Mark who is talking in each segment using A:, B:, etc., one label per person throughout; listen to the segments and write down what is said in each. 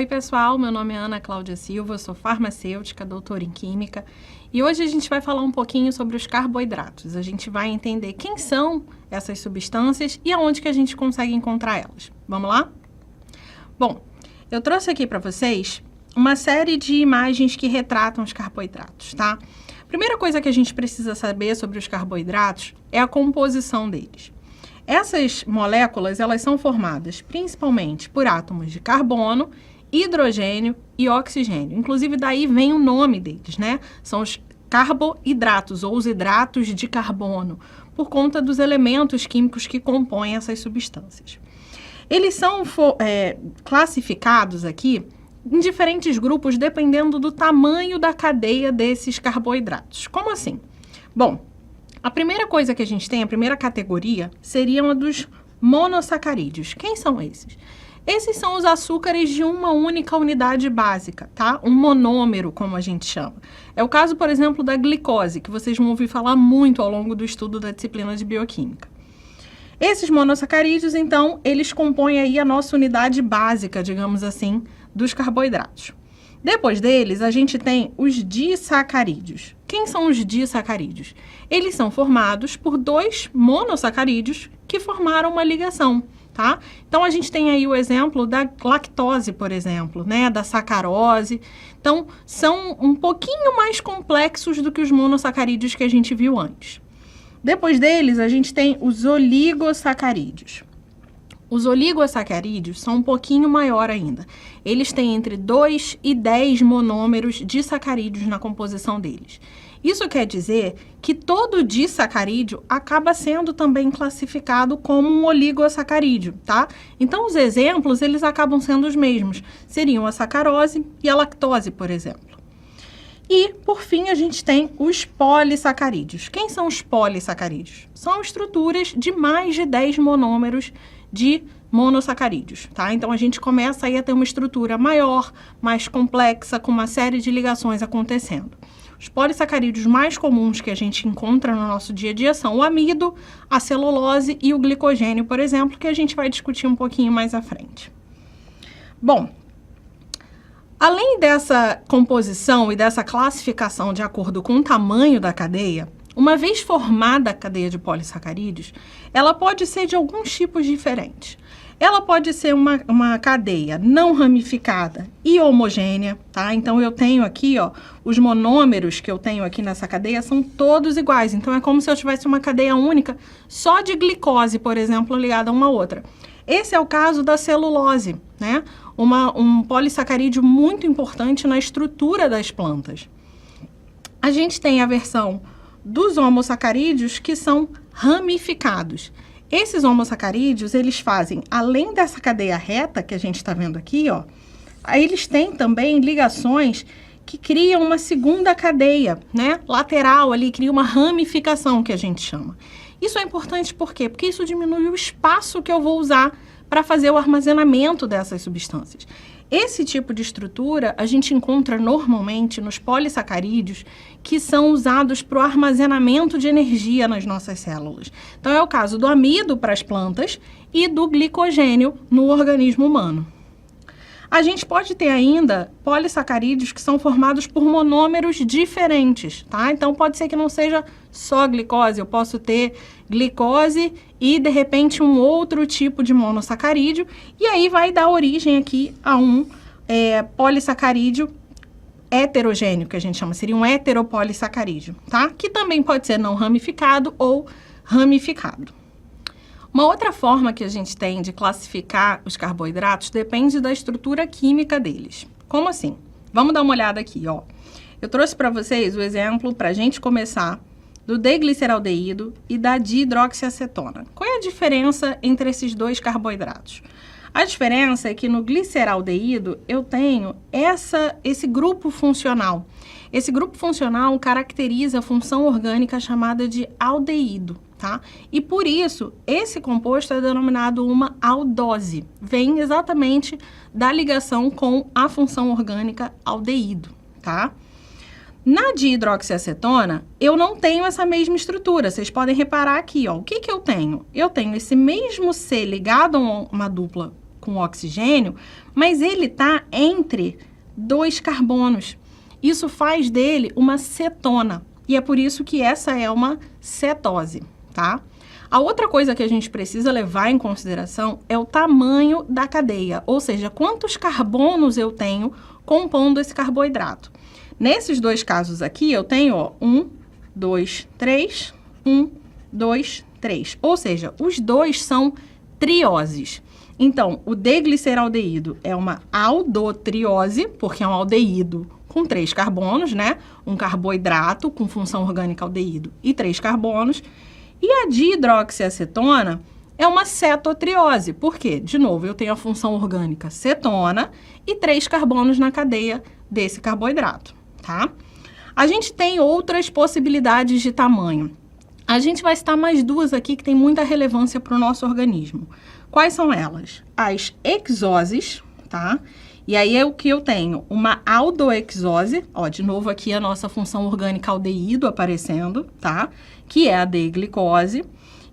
A: Oi pessoal, meu nome é Ana Cláudia Silva, eu sou farmacêutica, doutora em Química e hoje a gente vai falar um pouquinho sobre os carboidratos. A gente vai entender quem são essas substâncias e aonde que a gente consegue encontrar elas. Vamos lá? Bom, eu trouxe aqui para vocês uma série de imagens que retratam os carboidratos, tá? Primeira coisa que a gente precisa saber sobre os carboidratos é a composição deles. Essas moléculas, elas são formadas principalmente por átomos de carbono, hidrogênio e oxigênio. Inclusive, daí vem o nome deles, né? São os carboidratos ou os hidratos de carbono, por conta dos elementos químicos que compõem essas substâncias. Eles são classificados aqui em diferentes grupos, dependendo do tamanho da cadeia desses carboidratos. Como assim? Bom, a primeira coisa que a gente tem, a primeira categoria, seria uma dos monossacarídeos. Quem são esses? Esses são os açúcares de uma única unidade básica, tá? Um monômero, como a gente chama. É o caso, por exemplo, da glicose, que vocês vão ouvir falar muito ao longo do estudo da disciplina de bioquímica. Esses monossacarídeos, então, eles compõem aí a nossa unidade básica, digamos assim, dos carboidratos. Depois deles, a gente tem os disacarídeos. Quem são os disacarídeos? Eles são formados por dois monossacarídeos que formaram uma ligação, tá? Então, a gente tem aí o exemplo da lactose, por exemplo, né? Da sacarose. Então, são um pouquinho mais complexos do que os monossacarídeos que a gente viu antes. Depois deles, a gente tem os oligosacarídeos. Os oligosacarídeos são um pouquinho maior ainda. Eles têm entre 2 e 10 monômeros de sacarídeos na composição deles. Isso quer dizer que todo disacarídeo acaba sendo também classificado como um oligosacarídeo, tá? Então, os exemplos, eles acabam sendo os mesmos. Seriam a sacarose e a lactose, por exemplo. E, por fim, a gente tem os polissacarídeos. Quem são os polissacarídeos? São estruturas de mais de 10 monômeros de monossacarídeos, tá? Então, a gente começa aí a ter uma estrutura maior, mais complexa, com uma série de ligações acontecendo. Os polissacarídeos mais comuns que a gente encontra no nosso dia a dia são o amido, a celulose e o glicogênio, por exemplo, que a gente vai discutir um pouquinho mais à frente. Bom, além dessa composição e dessa classificação de acordo com o tamanho da cadeia, uma vez formada a cadeia de polissacarídeos, ela pode ser de alguns tipos diferentes. Ela pode ser uma cadeia não ramificada e homogênea, tá? Então, eu tenho aqui, ó, os monômeros que eu tenho aqui nessa cadeia são todos iguais. Então, é como se eu tivesse uma cadeia única só de glicose, por exemplo, ligada a uma outra. Esse é o caso da celulose, né? Um polissacarídeo muito importante na estrutura das plantas. A gente tem a versão dos homosacarídeos que são ramificados. Esses homosacarídeos, eles fazem, além dessa cadeia reta que a gente está vendo aqui, ó, eles têm também ligações que criam uma segunda cadeia, né, lateral ali, cria uma ramificação que a gente chama. Isso é importante por quê? Porque isso diminui o espaço que eu vou usar para fazer o armazenamento dessas substâncias. Esse tipo de estrutura a gente encontra normalmente nos polissacarídeos que são usados para o armazenamento de energia nas nossas células. Então, é o caso do amido para as plantas e do glicogênio no organismo humano. A gente pode ter ainda polissacarídeos que são formados por monômeros diferentes, tá? Então, pode ser que não seja só glicose, eu posso ter glicose e, de repente, um outro tipo de monossacarídeo, e aí vai dar origem aqui a um polissacarídeo heterogêneo, que a gente chama, seria um heteropolissacarídeo, tá? Que também pode ser não ramificado ou ramificado. Uma outra forma que a gente tem de classificar os carboidratos depende da estrutura química deles. Como assim? Vamos dar uma olhada aqui, ó. Eu trouxe para vocês o exemplo, para a gente começar, do D-gliceraldeído e da dihidroxiacetona. Qual é a diferença entre esses dois carboidratos? A diferença é que no gliceraldeído eu tenho esse grupo funcional. Esse grupo funcional caracteriza a função orgânica chamada de aldeído, tá? E por isso, esse composto é denominado uma aldose. Vem exatamente da ligação com a função orgânica aldeído, tá? Na dihidroxiacetona, eu não tenho essa mesma estrutura. Vocês podem reparar aqui, ó. O que que eu tenho? Eu tenho esse mesmo C ligado a uma dupla com oxigênio, mas ele está entre 2 carbonos. Isso faz dele uma cetona, e é por isso que essa é uma cetose, tá? A outra coisa que a gente precisa levar em consideração é o tamanho da cadeia, ou seja, quantos carbonos eu tenho compondo esse carboidrato. Nesses 2 casos aqui, eu tenho, ó, 1, 2, 3, 1, 2, 3. Ou seja, os 2 são trioses. Então, o D-gliceraldeído é uma aldotriose, porque é um aldeído com 3 carbonos, né? Um carboidrato com função orgânica aldeído e 3 carbonos. E a dihidroxiacetona é uma cetotriose. Por quê? De novo, eu tenho a função orgânica cetona e 3 carbonos na cadeia desse carboidrato, tá? A gente tem outras possibilidades de tamanho. A gente vai citar mais 2 aqui que tem muita relevância para o nosso organismo. Quais são elas? As exoses, tá? E aí é o que eu tenho, uma aldoexose, ó, de novo aqui a nossa função orgânica aldeído aparecendo, tá? Que é a D-glicose.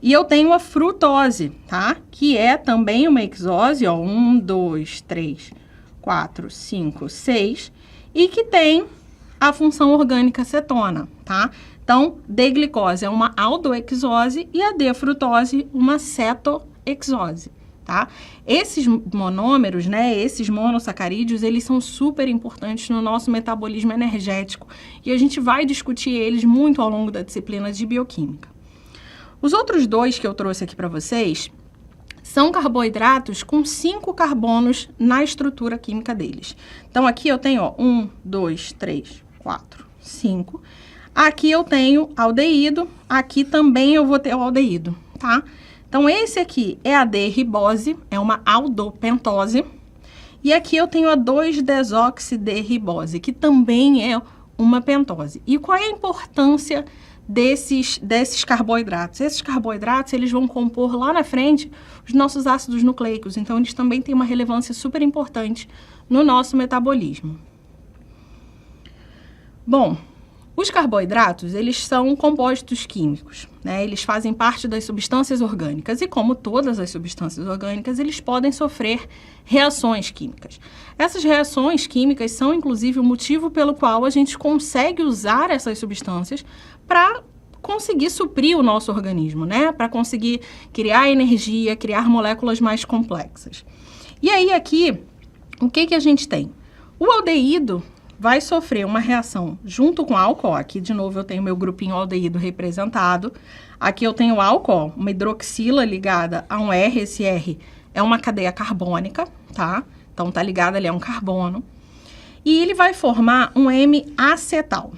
A: E eu tenho a frutose, tá? Que é também uma exose, ó, 1, 2, 3, 4, 5, 6, e que tem a função orgânica cetona, tá? Então, D-glicose é uma aldoexose e a D-frutose uma cetoexose. Tá? Esses monômeros, né, esses monossacarídeos, eles são super importantes no nosso metabolismo energético e a gente vai discutir eles muito ao longo da disciplina de bioquímica. Os outros 2 que eu trouxe aqui para vocês são carboidratos com 5 carbonos na estrutura química deles. Então, aqui eu tenho, ó, 1, 2, 3, 4, 5. Aqui eu tenho aldeído, aqui também eu vou ter o aldeído, tá? Então, esse aqui é a D-ribose, é uma aldopentose. E aqui eu tenho a 2-desoxi-D-ribose, que também é uma pentose. E qual é a importância desses carboidratos? Esses carboidratos, eles vão compor lá na frente os nossos ácidos nucleicos. Então, eles também têm uma relevância super importante no nosso metabolismo. Bom, os carboidratos, eles são compostos químicos, né? Eles fazem parte das substâncias orgânicas e, como todas as substâncias orgânicas, eles podem sofrer reações químicas. Essas reações químicas são, inclusive, o motivo pelo qual a gente consegue usar essas substâncias para conseguir suprir o nosso organismo, né? Para conseguir criar energia, criar moléculas mais complexas. E aí, aqui, o que a gente tem? O aldeído vai sofrer uma reação junto com álcool. Aqui, de novo, eu tenho meu grupinho aldeído representado. Aqui eu tenho álcool, uma hidroxila ligada a um R. Esse R é uma cadeia carbônica, tá? Então, tá ligado ali a um carbono. E ele vai formar um M-acetal.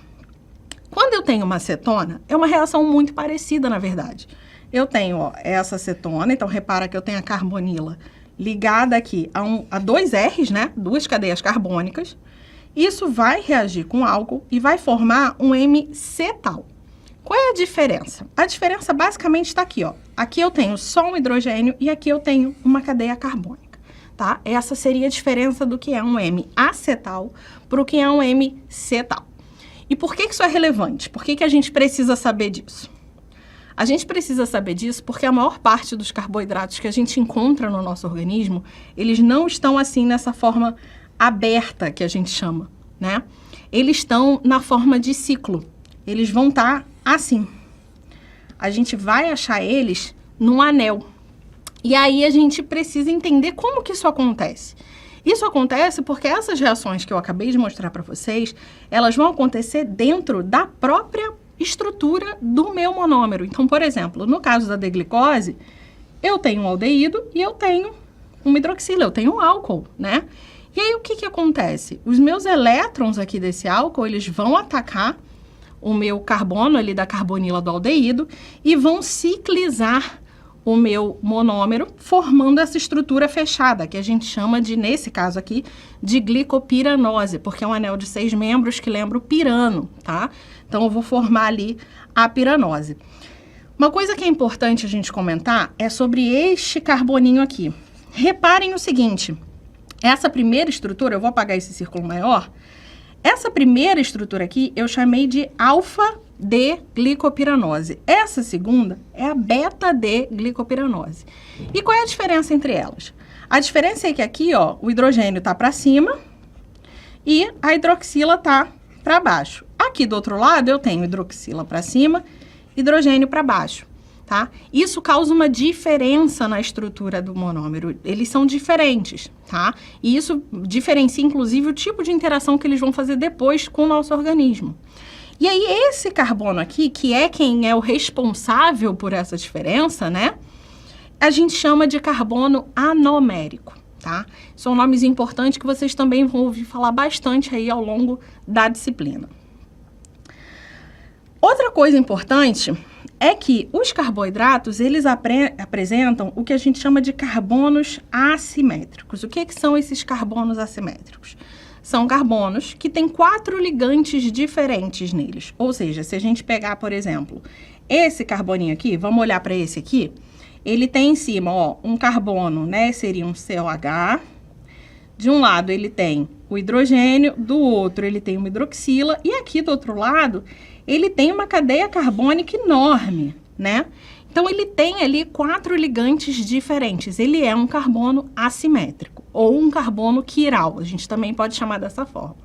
A: Quando eu tenho uma acetona, é uma reação muito parecida, na verdade. Eu tenho, ó, essa acetona, então repara que eu tenho a carbonila ligada aqui a 2 R's, né? 2 cadeias carbônicas. Isso vai reagir com álcool e vai formar um M-cetal. Qual é a diferença? A diferença basicamente está aqui, ó. Aqui eu tenho só um hidrogênio e aqui eu tenho uma cadeia carbônica, tá? Essa seria a diferença do que é um M-acetal para o que é um M-cetal. E por que isso é relevante? Por que a gente precisa saber disso? A gente precisa saber disso porque a maior parte dos carboidratos que a gente encontra no nosso organismo, eles não estão assim nessa forma aberta, que a gente chama, né? Eles estão na forma de ciclo. Eles vão estar assim. A gente vai achar eles num anel. E aí a gente precisa entender como que isso acontece. Isso acontece porque essas reações que eu acabei de mostrar para vocês, elas vão acontecer dentro da própria estrutura do meu monômero. Então, por exemplo, no caso da D-glicose, eu tenho um aldeído e eu tenho uma hidroxila, eu tenho um álcool, né? E aí, o que acontece? Os meus elétrons aqui desse álcool, eles vão atacar o meu carbono ali da carbonila do aldeído e vão ciclizar o meu monômero, formando essa estrutura fechada, que a gente chama de, nesse caso aqui, de glicopiranose, porque é um anel de 6 membros que lembra o pirano, tá? Então, eu vou formar ali a piranose. Uma coisa que é importante a gente comentar é sobre este carboninho aqui. Reparem o seguinte... Essa primeira estrutura, eu vou apagar esse círculo maior, essa primeira estrutura aqui eu chamei de alfa-D-glicopiranose. Essa segunda é a beta-D-glicopiranose. E qual é a diferença entre elas? A diferença é que aqui, ó, o hidrogênio tá para cima e a hidroxila tá para baixo. Aqui do outro lado eu tenho hidroxila para cima, hidrogênio para baixo, tá? Isso causa uma diferença na estrutura do monômero. Eles são diferentes, tá? E isso diferencia, inclusive, o tipo de interação que eles vão fazer depois com o nosso organismo. E aí, esse carbono aqui, que é quem é o responsável por essa diferença, né? A gente chama de carbono anomérico, tá? São nomes importantes que vocês também vão ouvir falar bastante aí ao longo da disciplina. Outra coisa importante é que os carboidratos, eles apresentam o que a gente chama de carbonos assimétricos. O que são esses carbonos assimétricos? São carbonos que têm 4 ligantes diferentes neles. Ou seja, se a gente pegar, por exemplo, esse carboninho aqui, vamos olhar para esse aqui, ele tem em cima, ó, um carbono, né, seria um COH. De um lado ele tem o hidrogênio, do outro ele tem uma hidroxila, e aqui do outro lado ele tem uma cadeia carbônica enorme, né? Então, ele tem ali 4 ligantes diferentes. Ele é um carbono assimétrico, ou um carbono quiral, a gente também pode chamar dessa forma.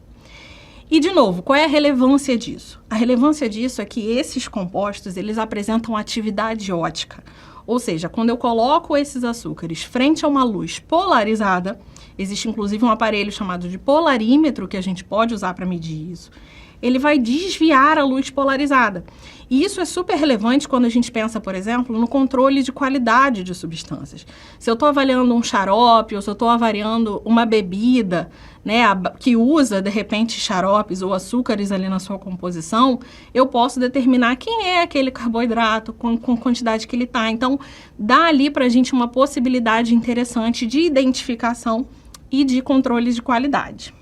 A: E, de novo, qual é a relevância disso? A relevância disso é que esses compostos, eles apresentam atividade ótica. Ou seja, quando eu coloco esses açúcares frente a uma luz polarizada, existe inclusive um aparelho chamado de polarímetro que a gente pode usar para medir isso, ele vai desviar a luz polarizada. E isso é super relevante quando a gente pensa, por exemplo, no controle de qualidade de substâncias. Se eu estou avaliando um xarope, ou se eu estou avaliando uma bebida, né, que usa, de repente, xaropes ou açúcares ali na sua composição, eu posso determinar quem é aquele carboidrato, com quantidade que ele está. Então, dá ali para a gente uma possibilidade interessante de identificação e de controle de qualidade.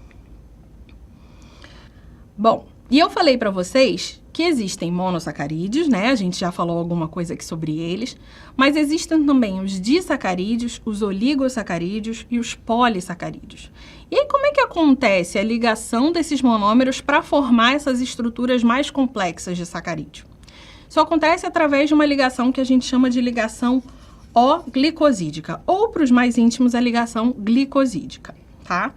A: Bom, e eu falei para vocês que existem monossacarídeos, né? A gente já falou alguma coisa aqui sobre eles, mas existem também os disacarídeos, os oligosacarídeos e os polissacarídeos. E aí, como é que acontece a ligação desses monômeros para formar essas estruturas mais complexas de sacarídeo? Isso acontece através de uma ligação que a gente chama de ligação O-glicosídica, ou para os mais íntimos, a ligação glicosídica, tá?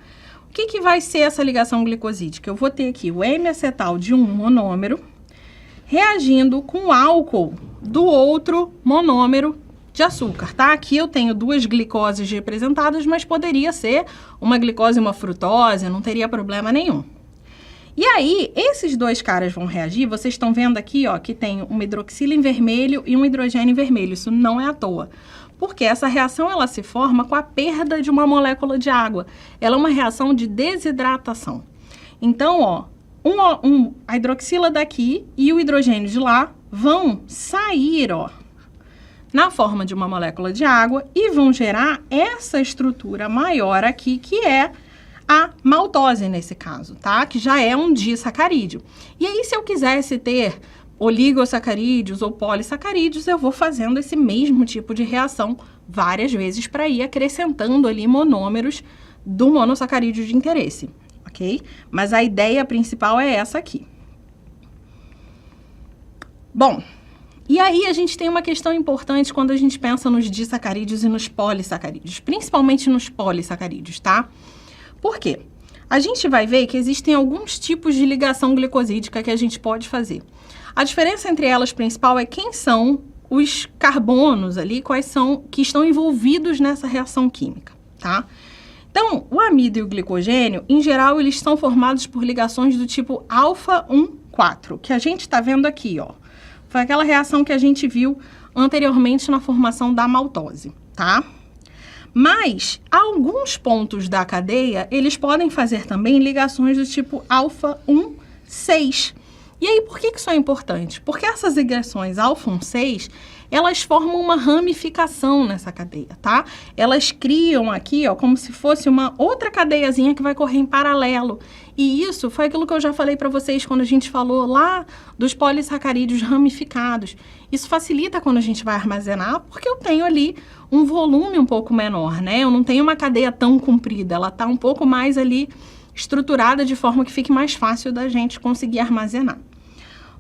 A: O que vai ser essa ligação glicosídica? Eu vou ter aqui o M-acetal de um monômero reagindo com o álcool do outro monômero de açúcar, tá? Aqui eu tenho 2 glicoses representadas, mas poderia ser uma glicose e uma frutose, não teria problema nenhum. E aí, esses 2 caras vão reagir, vocês estão vendo aqui, ó, que tem uma hidroxila em vermelho e um hidrogênio em vermelho, isso não é à toa. Porque essa reação, ela se forma com a perda de uma molécula de água. Ela é uma reação de desidratação. Então, ó, a hidroxila daqui e o hidrogênio de lá vão sair, ó, na forma de uma molécula de água e vão gerar essa estrutura maior aqui, que é a maltose nesse caso, tá? Que já é um disacarídeo. E aí, se eu quisesse ter oligosacarídeos ou polissacarídeos, eu vou fazendo esse mesmo tipo de reação várias vezes para ir acrescentando ali monômeros do monossacarídeo de interesse, ok? Mas a ideia principal é essa aqui. Bom, e aí a gente tem uma questão importante quando a gente pensa nos disacarídeos e nos polissacarídeos, principalmente nos polissacarídeos, tá? Por quê? A gente vai ver que existem alguns tipos de ligação glicosídica que a gente pode fazer. A diferença entre elas principal é quem são os carbonos ali, quais são que estão envolvidos nessa reação química, tá? Então, o amido e o glicogênio, em geral, eles são formados por ligações do tipo alfa-1,4, que a gente está vendo aqui, ó. Foi aquela reação que a gente viu anteriormente na formação da maltose, tá? Mas, alguns pontos da cadeia, eles podem fazer também ligações do tipo alfa-1,6. E aí, por que isso é importante? Porque essas ligações alfa-1,6, elas formam uma ramificação nessa cadeia, tá? Elas criam aqui, ó, como se fosse uma outra cadeiazinha que vai correr em paralelo. E isso foi aquilo que eu já falei para vocês quando a gente falou lá dos polissacarídeos ramificados. Isso facilita quando a gente vai armazenar, porque eu tenho ali um volume um pouco menor, né? Eu não tenho uma cadeia tão comprida, ela tá um pouco mais ali estruturada de forma que fique mais fácil da gente conseguir armazenar.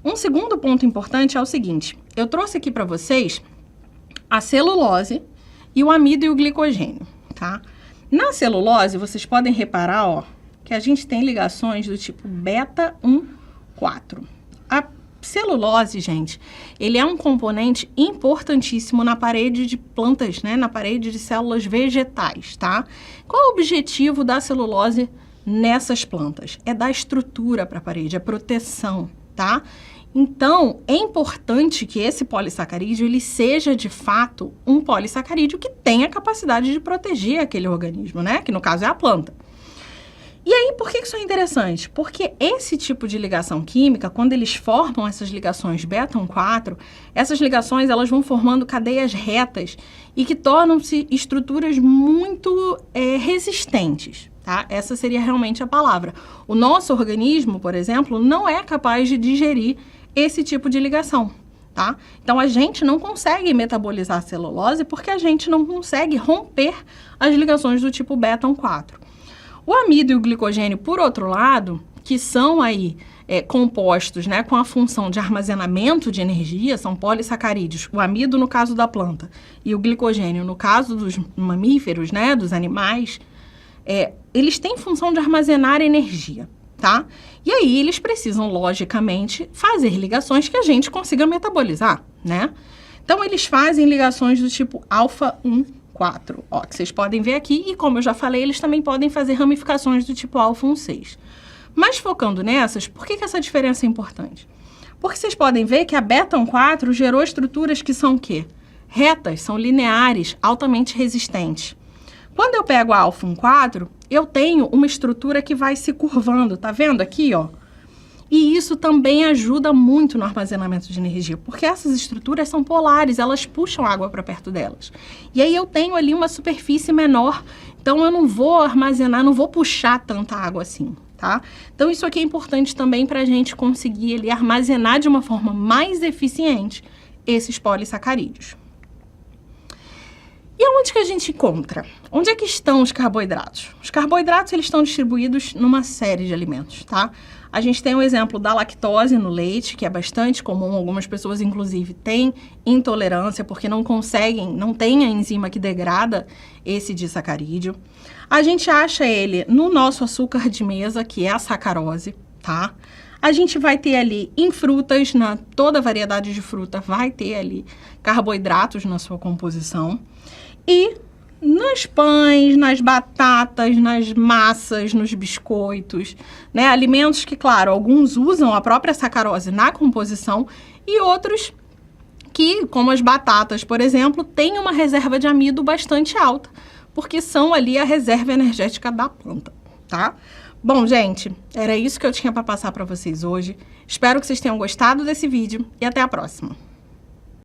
A: Um segundo ponto importante é o seguinte, eu trouxe aqui para vocês a celulose e o amido e o glicogênio, tá? Na celulose, vocês podem reparar, ó, que a gente tem ligações do tipo beta 1, 4. A celulose, gente, ele é um componente importantíssimo na parede de plantas, né? Na parede de células vegetais, tá? Qual é o objetivo da celulose nessas plantas? É dar estrutura para a parede, é proteção, tá? Então, é importante que esse polissacarídeo ele seja, de fato, um polissacarídeo que tenha a capacidade de proteger aquele organismo, né? Que no caso é a planta. E aí, por que isso é interessante? Porque esse tipo de ligação química, quando eles formam essas ligações beta-1,4, essas ligações elas vão formando cadeias retas e que tornam-se estruturas muito resistentes. Tá? Essa seria realmente a palavra. O nosso organismo, por exemplo, não é capaz de digerir esse tipo de ligação. Tá? Então, a gente não consegue metabolizar a celulose porque a gente não consegue romper as ligações do tipo beta-1,4. O amido e o glicogênio, por outro lado, que são aí compostos, né, com a função de armazenamento de energia, são polissacarídeos. O amido no caso da planta e o glicogênio no caso dos mamíferos, né, dos animais, eles têm função de armazenar energia, tá? E aí eles precisam, logicamente, fazer ligações que a gente consiga metabolizar, né? Então, eles fazem ligações do tipo alfa-1, 4, ó, que vocês podem ver aqui, e como eu já falei, eles também podem fazer ramificações do tipo alfa 1,6. Mas focando nessas, por que essa diferença é importante? Porque vocês podem ver que a beta 1,4 gerou estruturas que são o quê? Retas, são lineares, altamente resistentes. Quando eu pego a alfa 1,4, eu tenho uma estrutura que vai se curvando, tá vendo aqui, ó? E isso também ajuda muito no armazenamento de energia, porque essas estruturas são polares, elas puxam água para perto delas. E aí eu tenho ali uma superfície menor, então eu não vou armazenar, não vou puxar tanta água assim, tá? Então isso aqui é importante também para a gente conseguir ali, armazenar de uma forma mais eficiente esses polissacarídeos. E aonde que a gente encontra? Onde é que estão os carboidratos? Os carboidratos, eles estão distribuídos numa série de alimentos, tá? A gente tem o exemplo da lactose no leite, que é bastante comum, algumas pessoas, inclusive, têm intolerância porque não conseguem, não tem a enzima que degrada esse disacarídeo. A gente acha ele no nosso açúcar de mesa, que é a sacarose, tá? A gente vai ter ali em frutas, toda a variedade de fruta vai ter ali carboidratos na sua composição. E nos pães, nas batatas, nas massas, nos biscoitos, né? Alimentos que, claro, alguns usam a própria sacarose na composição e outros que, como as batatas, por exemplo, têm uma reserva de amido bastante alta, porque são ali a reserva energética da planta, tá? Bom, gente, era isso que eu tinha para passar para vocês hoje. Espero que vocês tenham gostado desse vídeo e até a próxima.